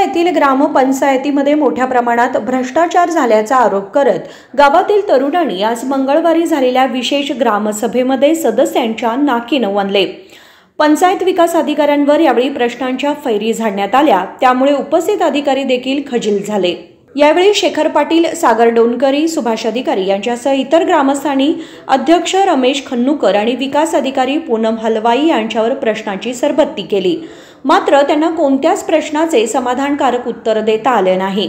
येथील ग्रामपंचायतीमध्ये मोठ्या प्रमाणात भ्रष्टाचार झाल्याचा आरोप करत गावातील तरुणांनी आज मंगळवारी झालेल्या विशेष ग्रामसभेमध्ये सदस्यांच्या नाकी नववले। पंचायत विकास अधिकाऱ्यांवर यावेळी प्रश्नांच्या फैरी झाडण्यात आल्या, त्यामुळे उपस्थित अधिकारी देखील खजील झाले। यावेळी शेखर पाटील, सागर डोनकरी, सुभाष अधिकारी यांच्यासह इतर ग्रामस्थांनी अध्यक्ष रमेश खन्नूकर आणि विकास अधिकारी पूनम हलवाई यांच्यावर प्रश्नांची सरबत्ती केली, मात्र त्यांना कोणत्याच प्रश्नाचे समाधानकारक उत्तर देता आले नाही।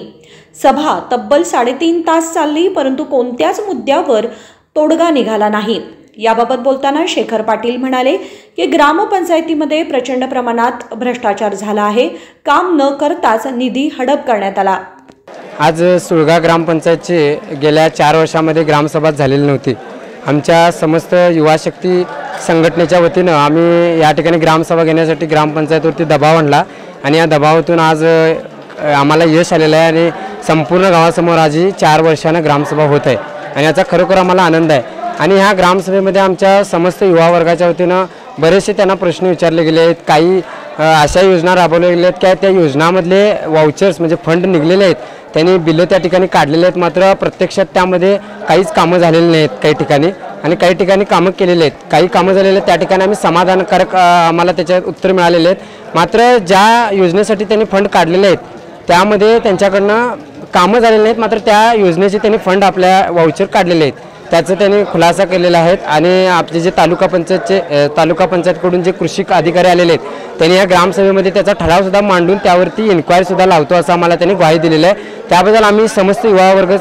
सभा तब्बल 3.5 तास चालली, परंतु कोणत्याच मुद्द्यावर तोडगा निघाला नाही। याबाबत बोलताना शेखर पाटील म्हणाले की ग्रामपंचायतीमध्ये प्रचंड प्रमाणात भ्रष्टाचार झाला आहे, काम न करताच निधी हडप करण्यात आला। आज सुळगा ग्रामपंचायतचे गेल्या 4 वर्षांमध्ये ग्रामसभा झालेली नव्हती। आमच्या समस्त युवा शक्ती संघटनेच्या वतीनं आम्ही या ठिकाणी ग्रामसभा घेण्यासाठी ग्रामपंचायतीवरती दबाव आणला आणि या दबावातून आज आम्हाला यश आलेलं आहे आणि संपूर्ण गावासमोर आज 4 वर्षांना ग्रामसभा होत आहे आणि याचा खरोखर आम्हाला आनंद आहे। आणि ह्या ग्रामसभेमध्ये आमच्या समस्त युवा वर्गाच्या वतीनं बरेचसे त्यांना प्रश्न विचारले गेले आहेत। काही अशा योजना राबवल्या गेल्या आहेत की त्या योजनांमधले वाउचर्स म्हणजे फंड निघलेले आहेत, त्यांनी बिलं त्या ठिकाणी काढलेले आहेत, मात्र प्रत्यक्षात त्यामध्ये काहीच कामं झालेली नाहीत काही ठिकाणी आणि काही ठिकाणी कामं केलेले आहेत। काही कामं झालेले आहेत त्या ठिकाणी आम्ही समाधानकारक आम्हाला त्याच्यात उत्तर मिळालेले आहेत, मात्र ज्या योजनेसाठी त्यांनी फंड काढलेले आहेत त्यामध्ये त्यांच्याकडनं कामं झालेली नाहीत, मात्र त्या योजनेचे त्यांनी फंड आपल्या वाउचर काढलेले आहेत, त्याचं त्यांनी खुलासा केलेला आहे। आणि आपले जे तालुका पंचायतकडून जे कृषी अधिकारी आलेले आहेत त्यांनी या ग्रामसभेमध्ये त्याचा ठरावसुद्धा मांडून त्यावरती इन्क्वायरीसुद्धा लावतो असं आम्हाला त्यांनी ग्वाही दिलेली आहे। त्याबद्दल आम्ही समस्त युवा वर्ग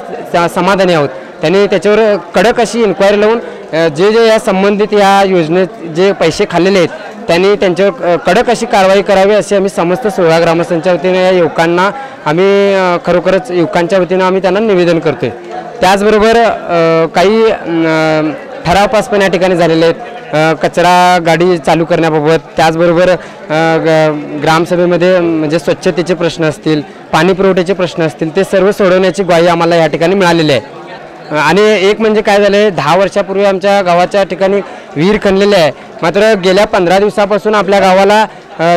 समाधानी आहोत। त्यांनी त्याच्यावर कडक अशी इन्क्वायरी लावून जे या संबंधित या योजनेत जे पैसे खाल्लेले आहेत त्यांनी त्यांच्यावर कडक अशी कारवाई करावी अशी आम्ही समस्त सुळगा ग्रामस्थांच्या वतीने या युवकांना आम्ही खरोखरच युवकांच्या वतीनं आम्ही त्यांना निवेदन करतोय। त्याचबरोबर काही ठराव पास पण या ठिकाणी झालेले आहेत कचरा गाडी चालू करण्याबाबत, त्याचबरोबर ग्रामसभेमध्ये म्हणजे स्वच्छतेचे प्रश्न असतील, पाणी पुरवठ्याचे प्रश्न असतील, ते सर्व सोडवण्याची ग्वाही आम्हाला या ठिकाणी मिळालेली आहे। आणि एक म्हणजे काय झाले, 10 वर्षापूर्वी आमच्या गावाच्या ठिकाणी विहीर खणलेली आहे, मात्र गेल्या 15 दिवसापासून आपल्या गावाला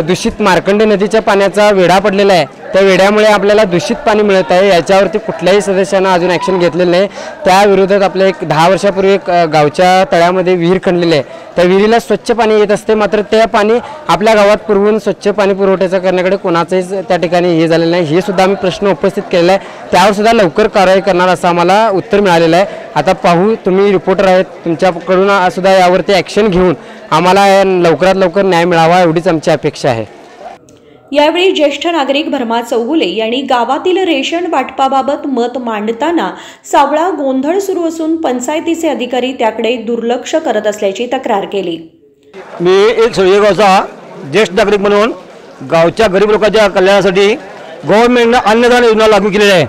दूषित मार्कंडे नदीच्या पाण्याचा वेढा पडलेला आहे। त्या वेढ्यामुळे आपल्याला दूषित पाणी मिळत आहे, याच्यावरती कुठल्याही सदस्यांना अजून ॲक्शन घेतलेलं नाही। त्या विरोधात आपल्या 10 वर्षापूर्वी एक गावच्या तळ्यामध्ये विहीर खणलेली आहे, त्या विहिरीला स्वच्छ पाणी येत असते, मात्र ते पाणी आपल्या गावात पुरवून स्वच्छ पाणी पुरवठ्याचा करण्याकडे कोणाचंच त्या ठिकाणी हे झालेलं नाही। हे सुद्धा आम्ही प्रश्न उपस्थित केलेला आहे, त्यावर सुद्धा लवकर कारवाई करणार असं आम्हाला उत्तर मिळालेलं आहे। आता पाहू, तुम्ही रिपोर्टर आहेत, तुमच्याकडून सुद्धा यावरती ॲक्शन घेऊन आम्हाला लवकरात लवकर न्याय मिळावा एवढीच आमची अपेक्षा आहे। यावेळी ज्येष्ठ नागरिक भरमा चौगुले यांनी गावातील रेशन वाटपाबाबत मत मांडताना सावळा गोंधळ सुरू असून पंचायतीचे अधिकारी त्याकडे दुर्लक्ष करत असल्याची तक्रार केली। मी एक सुळगेगावचा ज्येष्ठ नागरिक म्हणून गावच्या गरीब लोकांच्या कल्याणासाठी गव्हर्नमेंटने अन्नदान योजना लागू केलेली आहे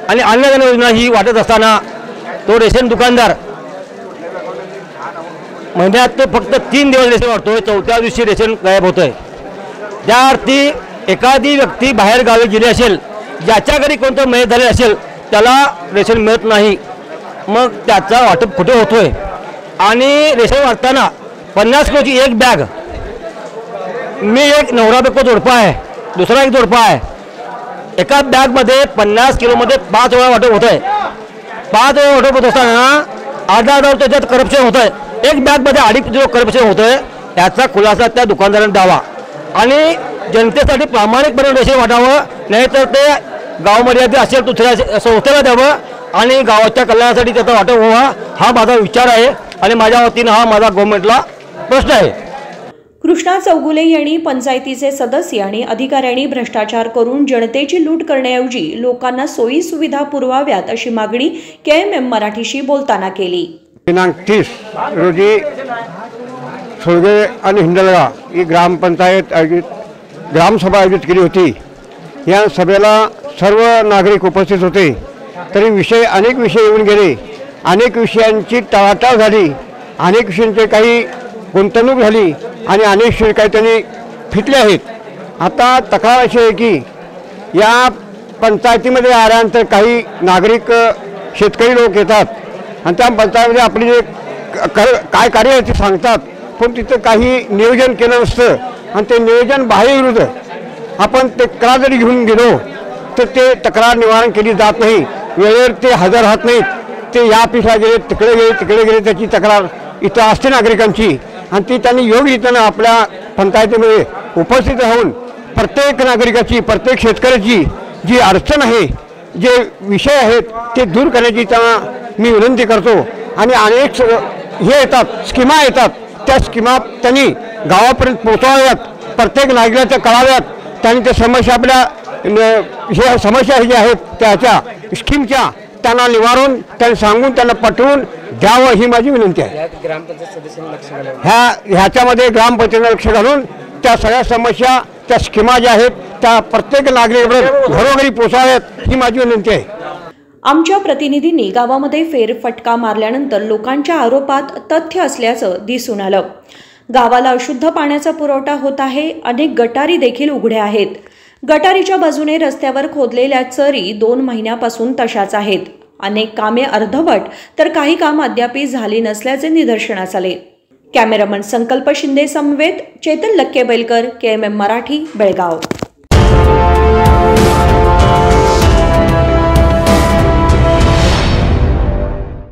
आणि अन्नदान योजना ही वाटत असताना तो रेशन दुकानदार महिन्यात तो फक्त 3 दिवस रेशन वाटतोय, 4थ्या दिवशी रेशन गायब होतोय। त्या अर्थी एखादी व्यक्ती बाहेर गावी गेली असेल, ज्याच्या घरी कोणतं मयत झाले असेल त्याला रेशन मिळत नाही, मग त्याचा वाटप कुठे होतोय। आणि रेशन वाटताना 50 किलोची एक बॅग, मी एक नवरा बायको जोडपा आहे, दुसरा एक जोडपा आहे, एका बॅगमध्ये 50 किलोमध्ये 5 वेळा वाटप होत आहे। 5 वेळा वाटप होत असताना 8,000 त्याच्यात करप्शन होत आहे, एक बॅगमध्ये 2.5 करप्शन होत आहे, याचा खुलासा त्या दुकानदाराने द्यावा आणि जनतेसाठी प्रामाणिकपणे रेशन वाटावं, नाहीतर ते गावमर्यादित असेल दुसऱ्या संस्थेला द्यावं आणि गावाच्या कल्याणासाठी त्याचा वाटप व्हावा, हा माझा विचार आहे आणि माझ्या वतीनं हा माझा गव्हर्नमेंटला प्रश्न आहे। कृष्णा चौगुले यांनी पंचायतीचे सदस्य आणि अधिकाऱ्यांनी भ्रष्टाचार करून जनतेची लूट करण्याऐवजी लोकांना सोयी सुविधा पुरवाव्यात अशी मागणी KMM मराठीशी बोलताना केली। दिनांक 30 रोजी सुळगे आणि हिंदलगा ही ग्रामपंचायत ग्रामसभा आयोजित केली होती। या सभेला सर्व नागरिक उपस्थित होते, तरी अनेक विषय येऊन गेले, अनेक विषयांची टाळाटाळ झाली, अनेक विषयांचे काही गुंतवणूक झाली आणि अनेक विषय काही त्यांनी फिटले आहेत। आता तक्रार अशी आहे की या पंचायतीमध्ये आल्यानंतर काही नागरिक शेतकरी लोक येतात आणि त्या पंचायतीमध्ये आपली जे काय कार्य आहे ते सांगतात, पण तिथं काही नियोजन केलं नसतं आणि ते नियोजन बाह्य विरुद्ध आपण तक्रार जरी घेऊन गेलो तर ते तक्रार निवारण केली जात नाही, वेळेवर ते हजर राहत नाहीत. ते या ऑफिसला गेले, तिकडे गेले त्याची तक्रार इथं असते नागरिकांची आणि ती त्यांनी योग्य रीतीनं आपल्या पंचायतीमध्ये उपस्थित राहून प्रत्येक नागरिकाची, प्रत्येक शेतकऱ्याची जी अडचण आहे, जे विषय आहेत ते दूर करण्याची त्यांना मी विनंती करतो. आणि अनेक हे येतात, स्कीमा येतात, त्या स्कीमा त्यांनी गावापर्यंत पोहोचवाव्यात, प्रत्येक नागरिकाच्या कळाव्यात. त्यांनी त्या समस्या आपल्या हे समस्या ज्या आहेत त्याच्या स्कीमच्या त्यांना निवारून त्यांना सांगून त्यांना पटवून द्यावं ही माझी विनंती आहे. ह्याच्यामध्ये ग्रामपंचायतीने लक्ष घालून त्या सगळ्या समस्या, त्या स्कीमा ज्या आहेत त्या प्रत्येक नागरिकापर्यंत घरोघरी पोहोचाव्यात ही माझी विनंती आहे. आमच्या प्रतिनिधींनी गावामध्ये फेरफटका मारल्यानंतर लोकांच्या आरोपात तथ्य असल्याचं दिसून आलं. गावाला अशुद्ध पाण्याचा पुरवठा होत आहे. अनेक गटारी देखील उघड्या आहेत. गटारीच्या बाजूने रस्त्यावर खोदलेल्या चरी 2 महिन्यापासून तशाच आहेत. अनेक कामे अर्धवट तर काही काम अद्यापही झाली नसल्याचे निदर्शनास आले. कॅमेरामन संकल्प शिंदे समवेत चेतन लक्के बेलकर, KMM मराठी, बेळगाव.